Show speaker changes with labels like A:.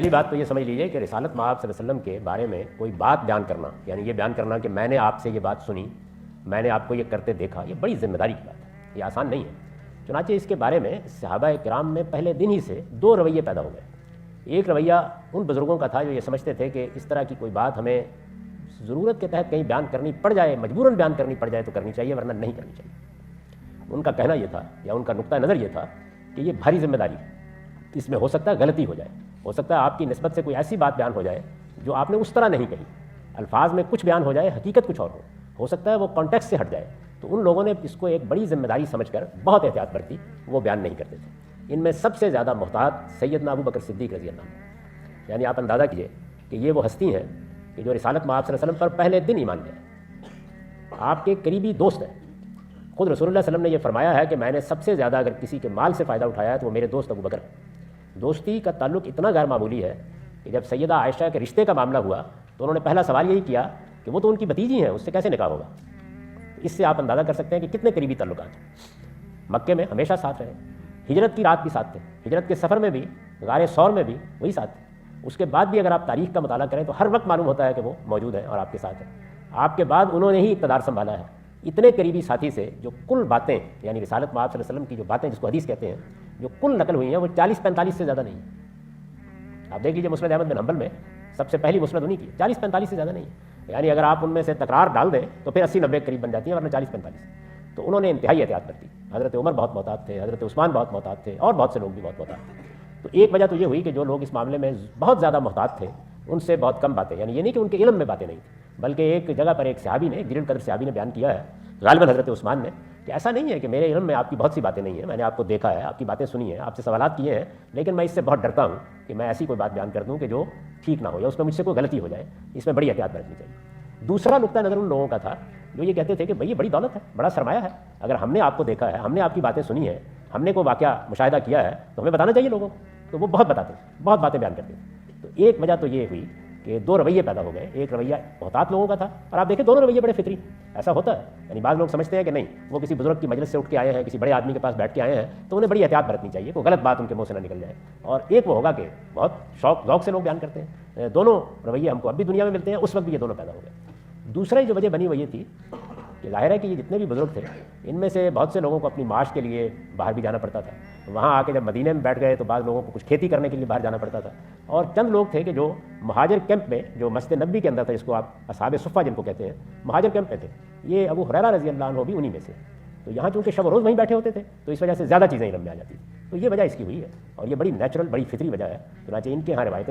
A: پہلی بات تو یہ سمجھ لیجئے کہ رسالت مآب صلی اللہ علیہ وسلم کے بارے میں کوئی بات بیان کرنا، یعنی یہ بیان کرنا کہ میں نے آپ سے یہ بات سنی، میں نے آپ کو یہ کرتے دیکھا، یہ بڑی ذمہ داری کی بات ہے، یہ آسان نہیں ہے۔ چنانچہ اس کے بارے میں صحابہ کرام میں پہلے دن ہی سے دو رویے پیدا ہو گئے۔ ایک رویہ ان بزرگوں کا تھا جو یہ سمجھتے تھے کہ اس طرح کی کوئی بات ہمیں ضرورت کے تحت کہیں بیان کرنی پڑ جائے، مجبوراً بیان کرنی پڑ جائے تو کرنی چاہیے، ورنہ نہیں کرنی چاہیے۔ ان کا کہنا یہ تھا، یا ان کا نقطہ نظر یہ تھا کہ یہ بھاری ذمہ داری ہے، اس میں ہو سکتا ہے غلطی ہو جائے، ہو سکتا ہے آپ کی نسبت سے کوئی ایسی بات بیان ہو جائے جو آپ نے اس طرح نہیں کہی، الفاظ میں کچھ بیان ہو جائے، حقیقت کچھ اور ہو سکتا ہے وہ کانٹیکسٹ سے ہٹ جائے۔ تو ان لوگوں نے اس کو ایک بڑی ذمہ داری سمجھ کر بہت احتیاط برتی، وہ بیان نہیں کرتے تھے۔ ان میں سب سے زیادہ محتاط سیدنا ابو بکر صدیق رضی اللہ عنہ، یعنی آپ اندازہ کیجئے کہ یہ وہ ہستی ہیں کہ جو رسالت مآب صلی اللہ علیہ وسلم پر پہلے دن ایمان لے آئے، آپ کے قریبی دوست ہیں۔ خود رسول اللہ صلی اللہ علیہ وسلم نے یہ فرمایا ہے کہ میں نے سب سے زیادہ اگر کسی کے مال سے فائدہ اٹھایا ہے تو وہ میرے دوست ابو بکر ہیں۔ دوستی کا تعلق اتنا غیر معمولی ہے کہ جب سیدہ عائشہ کے رشتے کا معاملہ ہوا تو انہوں نے پہلا سوال یہی کیا کہ وہ تو ان کی بھتیجی ہیں، اس سے کیسے نکاح ہوگا۔ اس سے آپ اندازہ کر سکتے ہیں کہ کتنے قریبی تعلقات ہیں۔ مکے میں ہمیشہ ساتھ رہے، ہجرت کی رات بھی ساتھ تھے، ہجرت کے سفر میں بھی، غار ثور میں بھی وہی ساتھ تھے۔ اس کے بعد بھی اگر آپ تاریخ کا مطالعہ کریں تو ہر وقت معلوم ہوتا ہے کہ وہ موجود ہیں اور آپ کے ساتھ ہیں۔ آپ کے بعد انہوں نے ہی اقتدار سنبھالا ہے۔ اتنے قریبی ساتھی سے جو کل باتیں، یعنی رسالت مآب صلی اللہ علیہ وسلم کی جو باتیں جس کو حدیث کہتے ہیں، جو کل نقل ہوئی ہیں وہ 40-45 سے زیادہ نہیں ہیں۔ آپ دیکھ لیجیے مسند احمد بن حنبل میں سب سے پہلی مسند انہی کی، 40-45 سے زیادہ نہیں ہے، یعنی اگر آپ ان میں سے تکرار ڈال دیں تو پھر 80-90 قریب بن جاتی ہیں، ورنہ 40-45۔ تو انہوں نے انتہائی احتیاط برتی۔ حضرت عمر بہت محتاط تھے، حضرت عثمان بہت محتاط تھے، اور بہت سے لوگ بھی بہت محتاط تھے۔ تو ایک وجہ تو یہ ہوئی کہ جو لوگ اس معاملے میں بہت زیادہ محتاط تھے ان سے بہت کم باتیں، یعنی یہ نہیں کہ ان کے علم میں باتیں نہیں تھیں، بلکہ ایک جگہ پر ایک صحابی نے، جلیل القدر صحابی نے بیان کیا ہے، غالباً حضرت عثمان نے، کہ ایسا نہیں ہے کہ میرے علم میں آپ کی بہت سی باتیں نہیں ہیں، میں نے آپ کو دیکھا ہے، آپ کی باتیں سنی ہیں، آپ سے سوالات کیے ہیں، لیکن میں اس سے بہت ڈرتا ہوں کہ میں ایسی کوئی بات بیان کر دوں کہ جو ٹھیک نہ ہو یا اس میں مجھ سے کوئی غلطی ہو جائے، اس میں بڑی احتیاط برتنی چاہیے۔ دوسرا نقطہ نظر ان لوگوں کا تھا جو یہ کہتے تھے کہ بھئی یہ بڑی دولت ہے، بڑا سرمایہ ہے، اگر ہم نے آپ کو دیکھا ہے، ہم نے آپ کی باتیں سنی ہیں، ہم نے کوئی واقعہ مشاہدہ کیا ہے تو ہمیں بتانا چاہیے لوگوں کو۔ تو وہ بہت بتاتے ہیں، بہت باتیں بیان کرتے ہیں۔ تو ایک وجہ تو یہ ہوئی کہ دو رویے پیدا ہو گئے، ایک رویہ محتاط لوگوں کا تھا، اور آپ دیکھیں دونوں رویے بڑے فطری، ایسا ہوتا ہے، یعنی بعض لوگ سمجھتے ہیں کہ نہیں وہ کسی بزرگ کی مجلس سے اٹھ کے آئے ہیں، کسی بڑے آدمی کے پاس بیٹھ کے آئے ہیں تو انہیں بڑی احتیاط برتنی چاہیے، کوئی غلط بات ان کے منہ سے نہ نکل جائے۔ اور ایک وہ ہوگا کہ بہت شوق ذوق سے لوگ بیان کرتے ہیں۔ دونوں رویے ہم کو اب بھی دنیا میں ملتے ہیں، اس وقت بھی یہ دونوں پیدا ہو گئے۔ دوسری جو وجہ بنی وہ یہ تھی کہ ظاہر ہے کہ یہ جتنے بھی بزرگ تھے ان میں سے بہت سے لوگوں کو اپنی معاش کے لیے باہر بھی جانا پڑتا تھا، وہاں آ کے جب مدینے میں بیٹھ گئے تو بعض لوگوں کو کچھ کھیتی کرنے کے لیے باہر جانا پڑتا تھا، اور چند لوگ تھے کہ جو مہاجر کیمپ میں، جو مسجد نبوی کے اندر تھا، جس کو آپ اصحاب صفہ جن کو کہتے ہیں، مہاجر کیمپ میں تھے، یہ ابو ہریرہ رضی اللہ عنہ بھی انہی میں سے۔ تو یہاں چونکہ شب و روز وہیں بیٹھے ہوتے تھے تو اس وجہ سے زیادہ چیزیں علم میں آ جاتی تھیں، تو یہ وجہ اس کی ہوئی ہے، اور یہ بڑی نیچرل، بڑی فطری وجہ ہے۔ چنانچہ ان کے یہاں روایتیں